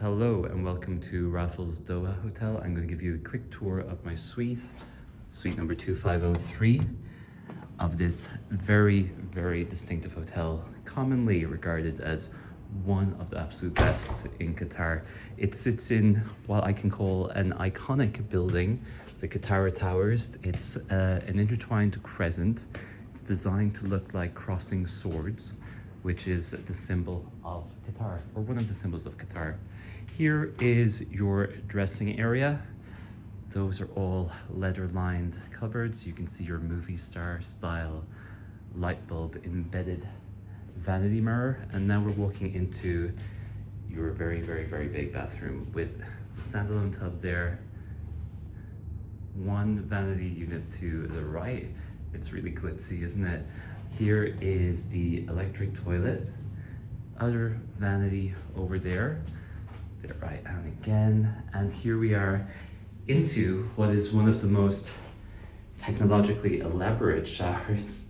Hello and welcome to Raffles Doha Hotel. I'm going to give you a quick tour of my suite number 2503 of this very, very distinctive hotel, commonly regarded as one of the absolute best in Qatar. It sits in what I can call an iconic building, the Katara Towers. It's an intertwined crescent. It's designed to look like crossing swords, which is the symbol of Qatar, or one of the symbols of Qatar. Here is your dressing area. Those are all leather-lined cupboards. You can see your movie star style light bulb embedded vanity mirror. And now we're walking into your very, very, very big bathroom with the standalone tub there. One vanity unit to the right. It's really glitzy, isn't it? Here is the electric toilet. Other vanity over there. Right, and again. And here we are into what is one of the most technologically elaborate showers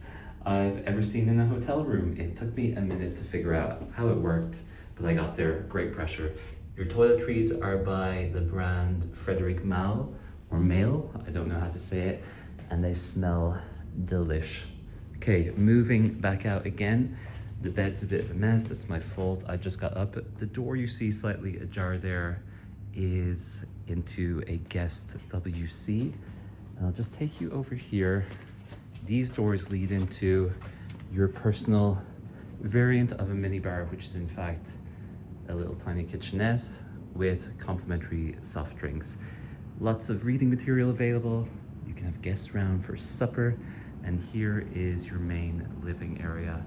I've ever seen in a hotel room. It took me a minute to figure out how it worked, but I got there. Great pressure. Your toiletries are by the brand Frederic Malle, or Mail, I don't know how to say it, and they smell delish. Okay, moving back out again. The bed's a bit of a mess, that's my fault. I just got up. The door you see slightly ajar there is into a guest WC. And I'll just take you over here. These doors lead into your personal variant of a minibar, which is in fact a little tiny kitchenette with complimentary soft drinks. Lots of reading material available. You can have guests around for supper. And here is your main living area.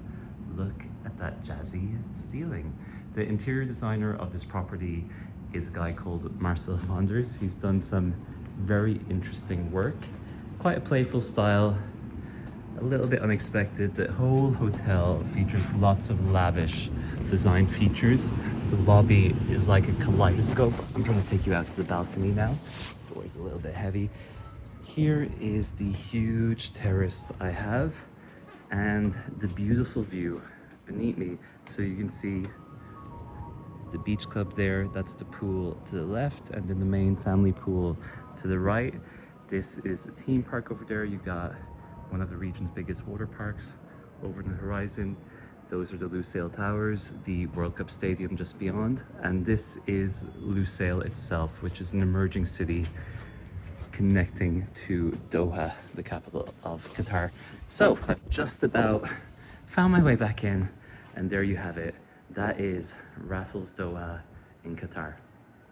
Look at that jazzy ceiling. The interior designer of this property is a guy called Marcel Wanders. He's done some very interesting work. Quite a playful style, a little bit unexpected. The whole hotel features lots of lavish design features. The lobby is like a kaleidoscope. I'm trying to take you out to the balcony now. The door's a little bit heavy. Here is the huge terrace I have and the beautiful view beneath me. So you can see the beach club there, that's the pool to the left, and then the main family pool to the right. This is a theme park over there. You've got one of the region's biggest water parks over in the horizon. Those are the Lusail Towers, the World Cup Stadium just beyond. And this is Lusail itself, which is an emerging city connecting to Doha, the capital of Qatar. So I've just about found my way back in, and there you have it. That is Raffles Doha in Qatar.